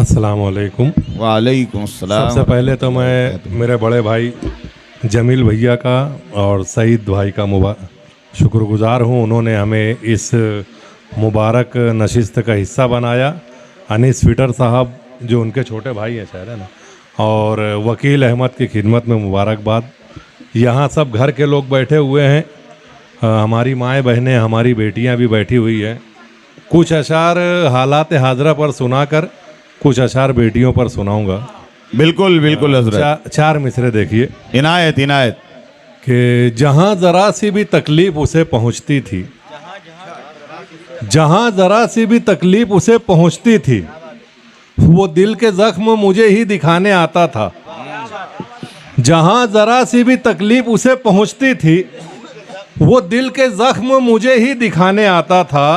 अस्सलाम वालेकुम। वालेकुम अस्सलाम। सबसे पहले तो मैं मेरे बड़े भाई जमील भैया का और सईद भाई का शुक्रगुजार हूँ। उन्होंने हमें इस मुबारक नशिस्त का हिस्सा बनाया। अनीस फिटर साहब जो उनके छोटे भाई हैं शायद, है ना, और वकील अहमद की खिदमत में मुबारकबाद। यहाँ सब घर के लोग बैठे हुए हैं, हमारी माएँ बहनें, हमारी बेटियाँ भी बैठी हुई हैं। कुछ अशार हालात हाजरा पर सुनाकर कुछ अशार बेटियों पर सुनाऊंगा। बिल्कुल बिल्कुल हजरत। चार मिसरे देखिए। इनायत इनायत। कि जहाँ ज़रा सी भी तकलीफ़ उसे पहुँचती थी, जहाँ ज़रा सी भी तकलीफ़ उसे पहुँचती थी, वो दिल के ज़ख्म मुझे ही दिखाने आता था। जहाँ ज़रा सी भी तकलीफ़ उसे पहुँचती थी, वो दिल के ज़ख्म मुझे ही दिखाने आता था।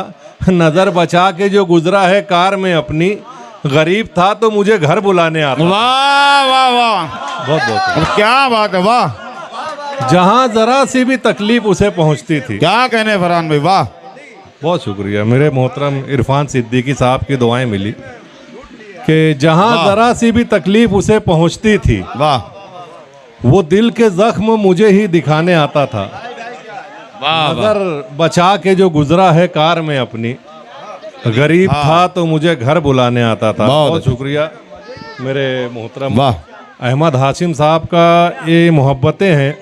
नज़र बचा के जो गुजरा है कार में अपनी, गरीब था तो मुझे घर बुलाने आता। वाह वाह वाह, बहुत बहुत क्या बात है, वाह। जहाँ ज़रा सी भी तकलीफ़ उसे पहुँचती थी। क्या कहने फरहान भाई, वाह। बहुत शुक्रिया। मेरे मोहतरम इरफान सिद्दीकी साहब की दुआएं मिली कि जहाँ ज़रा सी भी तकलीफ़ उसे पहुँचती थी, वाह, वो दिल के ज़ख्म मुझे ही दिखाने आता था। वाह। नज़र बचा के जो गुजरा है कार में अपनी, गरीब था तो मुझे घर बुलाने आता था। बहुत शुक्रिया मेरे मोहतरम वाह अहमद हाशिम साहब का। ये मोहब्बतें हैं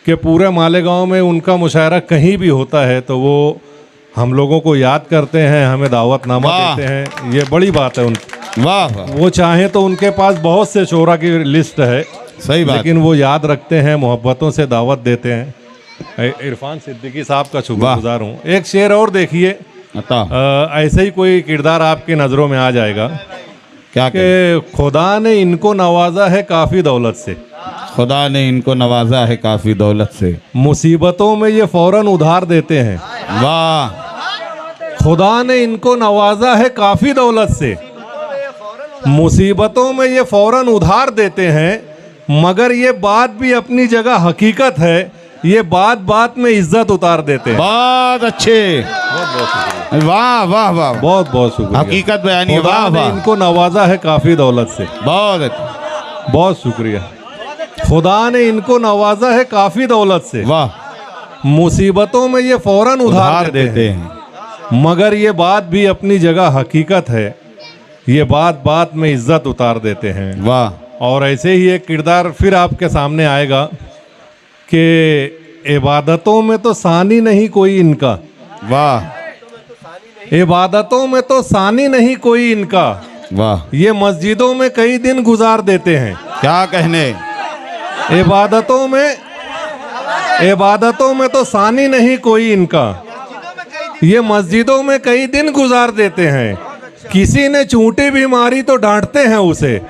कि पूरे मालेगांव में उनका मुशायरा कहीं भी होता है तो वो हम लोगों को याद करते हैं, हमें दावतनामा देते हैं। ये बड़ी बात है उनकी। वाह वाह। वो चाहें तो उनके पास बहुत से शोरा की लिस्ट है, सही बात, लेकिन वो याद रखते हैं, मोहब्बतों से दावत देते हैं। इरफान सिद्दीकी साहब का शुक्रगुजार हूँ। एक शेर और देखिए, ऐसे ही कोई किरदार आपकी नज़रों में आ जाएगा। क्या कि खुदा ने इनको नवाजा है काफ़ी दौलत से, खुदा ने इनको नवाजा है काफ़ी दौलत से, मुसीबतों में ये फ़ौरन उधार देते हैं। वाह। खुदा ने इनको नवाजा है काफ़ी दौलत से, मुसीबतों में ये फ़ौरन उधार देते हैं, मगर ये बात भी अपनी जगह हकीकत है, ये बात बात में इज्जत उतार देते हैं। बहुत अच्छे, वाह वाह वाह, बहुत बहुत शुक्रिया। हकीकत बयानी, वाह वाह। इनको नवाजा है काफ़ी दौलत से, बहुत अच्छे, बहुत शुक्रिया। खुदा ने इनको नवाजा है काफ़ी दौलत से, वाह, मुसीबतों में ये फ़ौरन उधार देते हैं, मगर ये बात भी अपनी जगह हकीकत है, ये बात बात में इज्जत उतार देते हैं। वाह। और ऐसे ही एक किरदार फिर आपके सामने आएगा कि इबादतों में तो सानी नहीं कोई इनका, वाह। इबादतों में तो सानी नहीं कोई इनका, वाह। ये मस्जिदों में कई दिन गुजार देते हैं। क्या कहने, इबादतों में तो सानी नहीं कोई इनका, ये मस्जिदों में कई दिन गुजार देते हैं। किसी ने चूंटी भी मारी तो डांटते हैं उसे,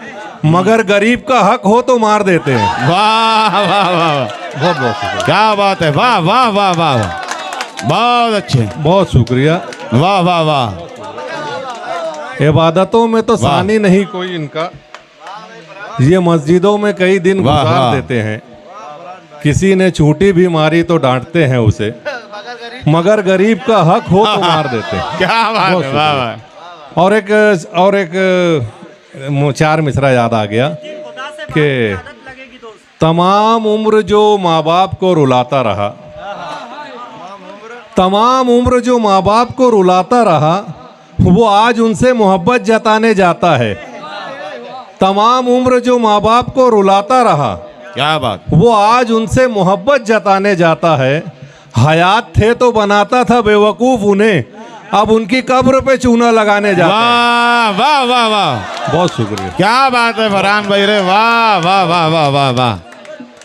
मगर गरीब का हक हो तो मार देते हैं। वाह वाह वाह, बहुत बहुत शुक्रिया। क्या बात है, वाह वाह वाह वाह, बहुत अच्छे, बहुत शुक्रिया। वाह वाह वाह। इबादतों में तो सानी नहीं कोई इनका, ये मस्जिदों में कई दिन गुजार देते हैं। किसी ने चूंटी भी मारी तो डांटते हैं उसे, मगर गरीब का हक हो तो मार देते हैं। क्या बात है, वाह वाह। और एक चार मिसरा याद आ गया कि तमाम उम्र जो माँ बाप को रुलाता रहा, तमाम उम्र जो माँ बाप को रुलाता रहा, वो आज उनसे मोहब्बत जताने जाता है। तमाम उम्र जो माँ बाप को रुलाता रहा, क्या बात, वो आज उनसे मोहब्बत जताने जाता है। हयात थे तो बनाता था बेवकूफ़ उन्हें, अब उनकी कब्र पे चूना लगाने जाता है। वाह वाह वाह वाह, बहुत शुक्रिया। क्या बात है फरहान भाई रे, वाह वाह वाह वाह वाह वाह।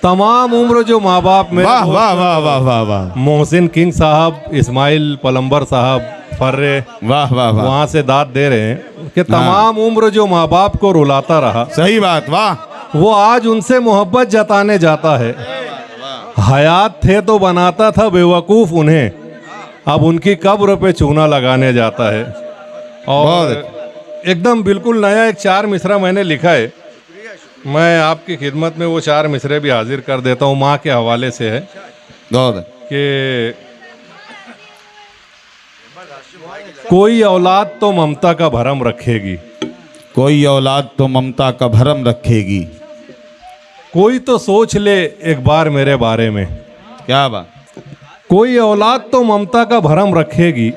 तमाम उम्र जो माँ बाप में, वाह वाह वाह वाह वाह वाह। मोहसिन किंग साहब, इस्माइल पलम्बर साहब फर्रे, वाह वाह वाह, वहाँ से दाद दे रहे हैं कि तमाम उम्र जो माँ बाप को रुलाता रहा, सही बात, वाह, वो आज उनसे मोहब्बत जताने जाता है। हयात थे तो बनाता था बेवकूफ़ उन्हें, अब उनकी कब्र पे चूना लगाने जाता है। और एकदम बिल्कुल नया एक चार मिसरा मैंने लिखा है, मैं आपकी खिदमत में वो चार मिसरे भी हाजिर कर देता हूँ। माँ के हवाले से है कि कोई औलाद तो ममता का भरम रखेगी, कोई औलाद तो ममता का भरम रखेगी। कोई तो सोच ले एक बार मेरे बारे में, क्या बात। कोई औलाद तो ममता का भरम रखेगी,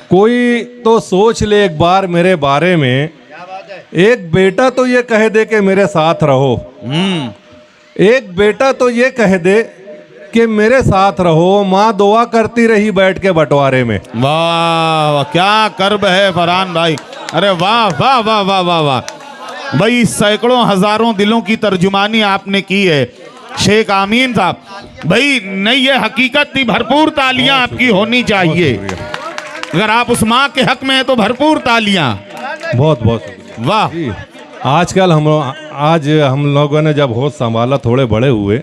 कोई तो सोच ले एक बार मेरे बारे में, एक बेटा तो ये कह दे कि मेरे साथ रहो, एक बेटा तो ये कह दे कि मेरे साथ रहो, माँ दुआ करती रही बैठ के बंटवारे में। वाह वाह, क्या कर्ब है फरहान भाई। अरे वाह वाह वाह वाह वाह वाह भाई, सैकड़ों हजारों दिलों की तर्जुमानी आपने की है शेख आमीन साहब भाई। नहीं, ये हकीकत थी, भरपूर तालियां आपकी होनी चाहिए। अगर आप उस माँ के हक में हैं तो भरपूर तालियां। बहुत बहुत शुक्रिया। वाह। जी, आजकल आज हम लोगों ने जब होश संभाला, थोड़े बड़े हुए,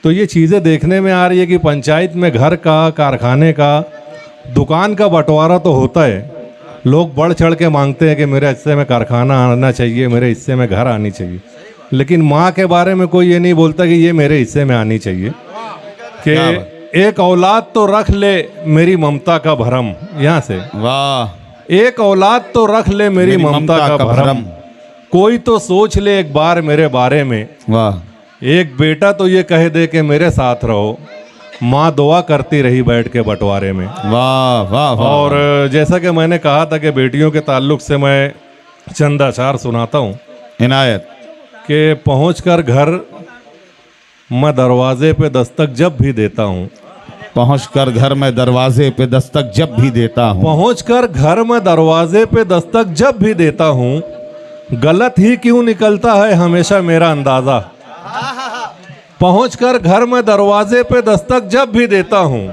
तो ये चीज़ें देखने में आ रही है कि पंचायत में घर का, कारखाने का, दुकान का बंटवारा तो होता है, लोग बढ़ चढ़ के मांगते हैं कि मेरे हिस्से में कारखाना आना चाहिए, मेरे हिस्से में घर आनी चाहिए, लेकिन माँ के बारे में कोई ये नहीं बोलता कि ये मेरे हिस्से में आनी चाहिए। कि एक औलाद तो रख ले मेरी ममता का भरम, यहाँ से वाह। एक औलाद तो रख ले मेरी ममता का भरम, कोई तो सोच ले एक बार मेरे बारे में। वाह। एक बेटा तो ये कह दे कि मेरे साथ रहो, माँ दुआ करती रही बैठ के बंटवारे में। वाह वाह वाह। और जैसा कि मैंने कहा था कि बेटियों के ताल्लुक से मैं चंद अशार सुनाता हूँ। इनायत। कि पहुँचकर घर मैं दरवाजे पे दस्तक जब भी देता हूँ, पहुंचकर घर में दरवाजे पे दस्तक जब भी देता हूँ, पहुँचकर घर में दरवाजे पे दस्तक जब भी देता हूँ, गलत ही क्यों निकलता है हमेशा मेरा अंदाज़ा। पहुँचकर घर में दरवाजे पे दस्तक जब भी देता हूँ,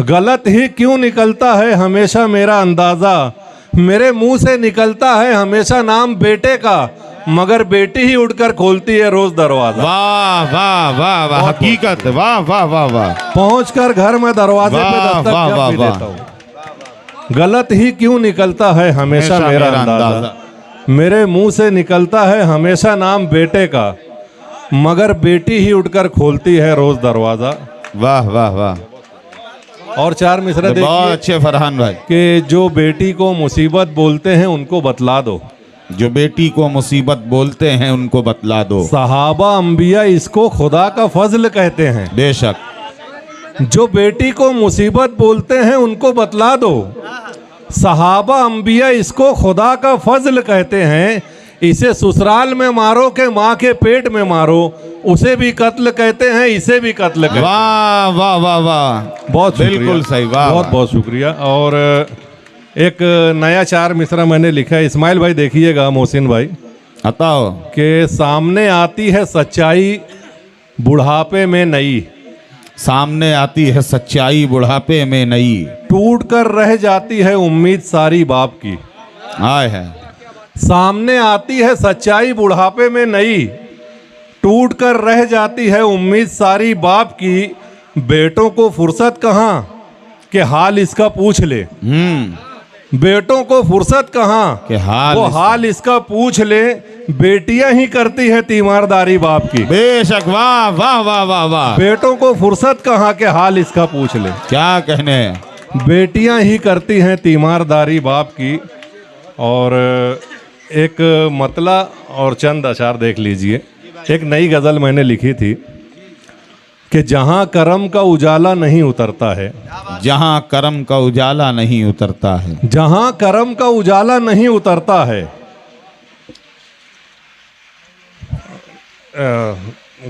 गलत ही क्यों निकलता है हमेशा मेरा अंदाज़ा। मेरे मुंह से निकलता है हमेशा नाम बेटे का, मगर बेटी ही उठकर खोलती है रोज दरवाजा। वाह वाह वाह वाह, हकीकत। वाह वाह वाह वाह। पहुंचकर घर में दरवाजे पे दस्तक जब भी देता हूँ, गलत ही क्यों निकलता है हमेशा मेरा अंदाजा। मेरे मुंह से निकलता है हमेशा नाम बेटे का, मगर बेटी ही उठकर खोलती है रोज दरवाजा। वाह वाह वाह। और चार मिसरे बहुत देखिए अच्छे फरहान भाई। कि जो बेटी को मुसीबत बोलते हैं उनको बतला दो, जो बेटी को मुसीबत बोलते हैं उनको बतला दो। सहाबा अंबिया इसको खुदा का फजल कहते हैं। बेशक। जो बेटी को मुसीबत बोलते हैं उनको बतला दो, सहाबा अंबिया इसको खुदा का फजल कहते हैं। इसे ससुराल में मारो के माँ के पेट में मारो, उसे भी कत्ल कहते हैं, इसे भी कत्ल कहते हैं। वाह वाह वाह वाह, बहुत बिल्कुल सही। वाह, बहुत बहुत शुक्रिया। और एक नया चार मिसरा मैंने लिखा है, इस्माइल भाई देखिएगा, मोहसिन भाई बताओ। कि सामने आती है सच्चाई बुढ़ापे में नई, सामने आती है सच्चाई बुढ़ापे में नई, टूट कर रह जाती है उम्मीद सारी बाप की। आए है। सामने आती है सच्चाई बुढ़ापे में नई, टूट कर रह जाती है उम्मीद सारी बाप की। बेटों को फुर्सत कहाँ कि हाल इसका पूछ ले, बेटों को फुर्सत कहाँ कि हाल इसका पूछ ले। बेटियां ही करती है तीमारदारी बाप की। बेशक। वाह वाह वाह वाह वाह। बेटों को फुर्सत कहाँ के हाल इसका पूछ ले। क्या कहने हैं। बेटियां ही करती हैं तीमारदारी बाप की। और एक मतला और चंद अशार देख लीजिए। एक नई गज़ल मैंने लिखी थी कि जहाँ करम का उजाला नहीं उतरता है, जहाँ करम का उजाला नहीं उतरता है, जहाँ करम का उजाला नहीं उतरता है।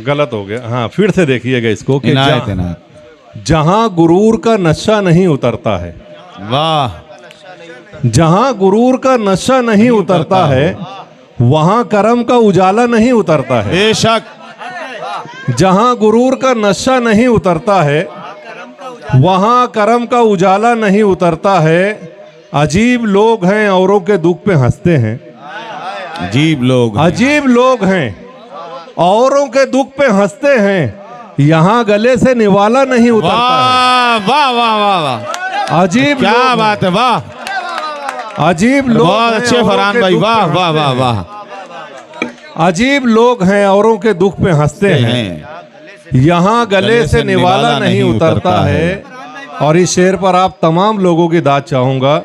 गलत हो गया, हाँ फिर से देखिएगा इसको कि जहाँ गुरूर का नशा नहीं उतरता है। वाह। जहाँ गुरूर का नशा नहीं उतरता है, वहाँ करम का उजाला नहीं उतरता है। बेशक। जहाँ गुरूर का नशा नहीं उतरता है, वहाँ करम का उजाला नहीं उतरता है। अजीब लोग हैं औरों के दुख पे हंसते हैं, अजीब लोग, अजीब लोग हैं औरों के दुख पे हंसते हैं। यहाँ गले से निवाला नहीं उतरता है। वाह वाह वाह वाह। अजीब, क्या बात है। वाह, अजीब लोग, बहुत अच्छे फरहान भाई। वाह वाह वाह वाह। अजीब लोग हैं औरों के दुख पे हंसते हैं, यहाँ गले से निवाला नहीं उतरता है। और इस शेर पर आप तमाम लोगों की दाद चाहूँगा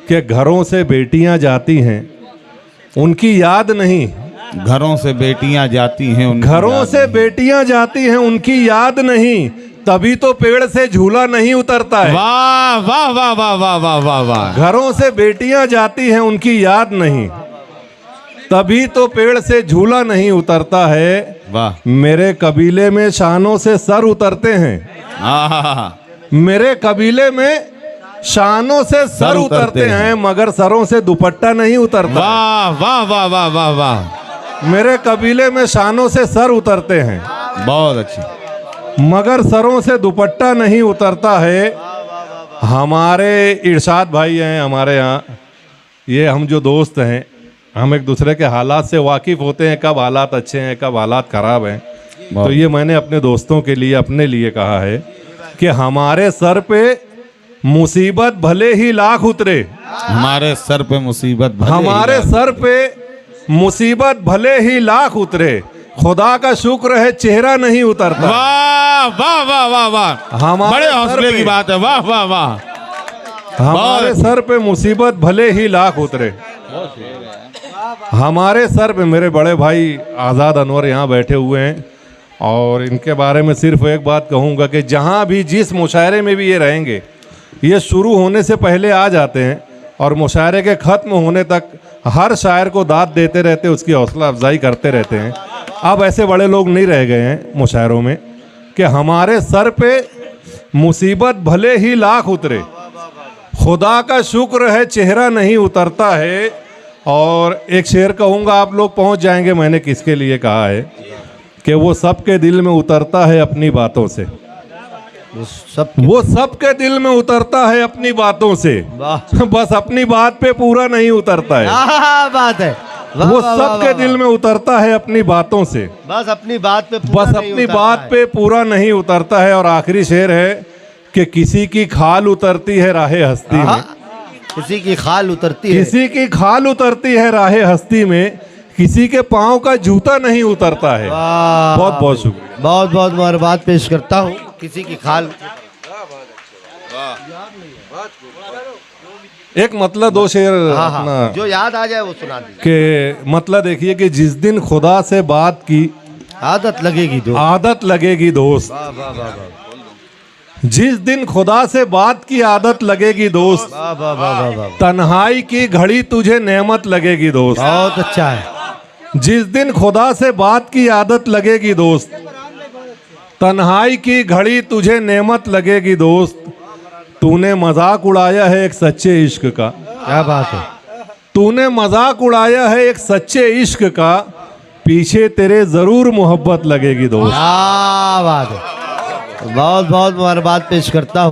कि घरों से बेटियाँ जाती हैं, उनकी याद नहीं। घरों से बेटियां जाती हैं उनकी घरों याद से नहीं। बेटियां जाती हैं, उनकी याद नहीं, तभी तो पेड़ से झूला नहीं उतरता है। वाह वाह वाह वाह वाह वाह वाह वाह। घरों से बेटियां जाती हैं, उनकी याद नहीं, तभी तो पेड़ से झूला नहीं उतरता है। वाह। मेरे कबीले में शानों से सर उतरते हैं। आहा। मेरे कबीले में शानों से सर उतरते हैं, मगर सरों से दुपट्टा नहीं उतरता। वाह वाह वाह वाह वाह वाह। मेरे कबीले में शानों से सर उतरते हैं, बहुत अच्छी। मगर सरों से दुपट्टा नहीं उतरता है। हमारे इरशाद भाई हैं हमारे यहाँ, ये हम जो दोस्त हैं, हम एक दूसरे के हालात से वाकिफ़ होते हैं, कब हालात अच्छे हैं कब हालात ख़राब हैं। तो ये मैंने अपने दोस्तों के लिए, अपने लिए कहा है कि हमारे सर पे मुसीबत भले ही लाख उतरे, हमारे सर पे मुसीबत भले ही हमारे लाख। सर पे मुसीबत भले ही लाख उतरे, खुदा का शुक्र है चेहरा नहीं उतरता। वाह वाह वाह वाह वाह। हमारे बड़े सर हौसले पे- की बात है। वाह वाह वाह। हमारे बहुत- सर पे मुसीबत भले ही लाख उतरे, हमारे सर पे। मेरे बड़े भाई आज़ाद अनवर यहाँ बैठे हुए हैं, और इनके बारे में सिर्फ एक बात कहूँगा कि जहाँ भी जिस मुशायरे में भी ये रहेंगे, ये शुरू होने से पहले आ जाते हैं और मुशायरे के ख़त्म होने तक हर शायर को दाद देते रहते, उसकी हौसला अफजाई करते रहते हैं। अब ऐसे बड़े लोग नहीं रह गए हैं मुशायरों में कि हमारे सर पे मुसीबत भले ही लाख उतरे, खुदा का शुक्र है चेहरा नहीं उतरता है। और एक शेर कहूँगा, आप लोग पहुँच जाएंगे मैंने किसके लिए कहा है, कि वो सबके दिल में उतरता है अपनी बातों से। वो सबके दिल में उतरता है अपनी बातों से, बस अपनी बात पे पूरा नहीं उतरता है। बात है। वाह, वो वाह, वाह, सबके वाह, दिल में उतरता है अपनी बातों से, बस अपनी बात पे पूरा बस नहीं अपनी उतरता बात है। पे पूरा नहीं उतरता है। और आखिरी शेर है कि किसी की खाल उतरती है राहे हस्ती में, किसी की खाल उतरती है। किसी की खाल उतरती है राहे हस्ती में, किसी के पाँव का जूता नहीं उतरता है। वाह, बहुत बहुत शुक्रिया। बहुत बहुत मुबारकबाद पेश करता हूँ। किसी की खाल एक मतलब दो शेर हाँ अपना हाँ, जो याद आ जाए वो सुना दीजिए। के मतलब देखिए कि जिस दिन खुदा से बात की आदत लगेगी दो। आदत लगेगी दोस्त, वाह वाह वाह वाह जिस दिन खुदा से बात की आदत लगेगी दोस्त, वाह वाह वाह वाह वाह। तन्हाई की घड़ी तुझे नेमत लगेगी दोस्त। बहुत अच्छा है। जिस दिन खुदा से बात की आदत लगेगी दोस्त, तन्हाई की घड़ी तुझे नेमत लगेगी दोस्त। तूने मजाक उड़ाया है एक सच्चे इश्क का, क्या बात है। तूने मजाक उड़ाया है एक सच्चे इश्क का, पीछे तेरे जरूर मोहब्बत लगेगी दोस्त। क्या बात है। बहुत बहुत मुबारकबाद पेश करता हूँ।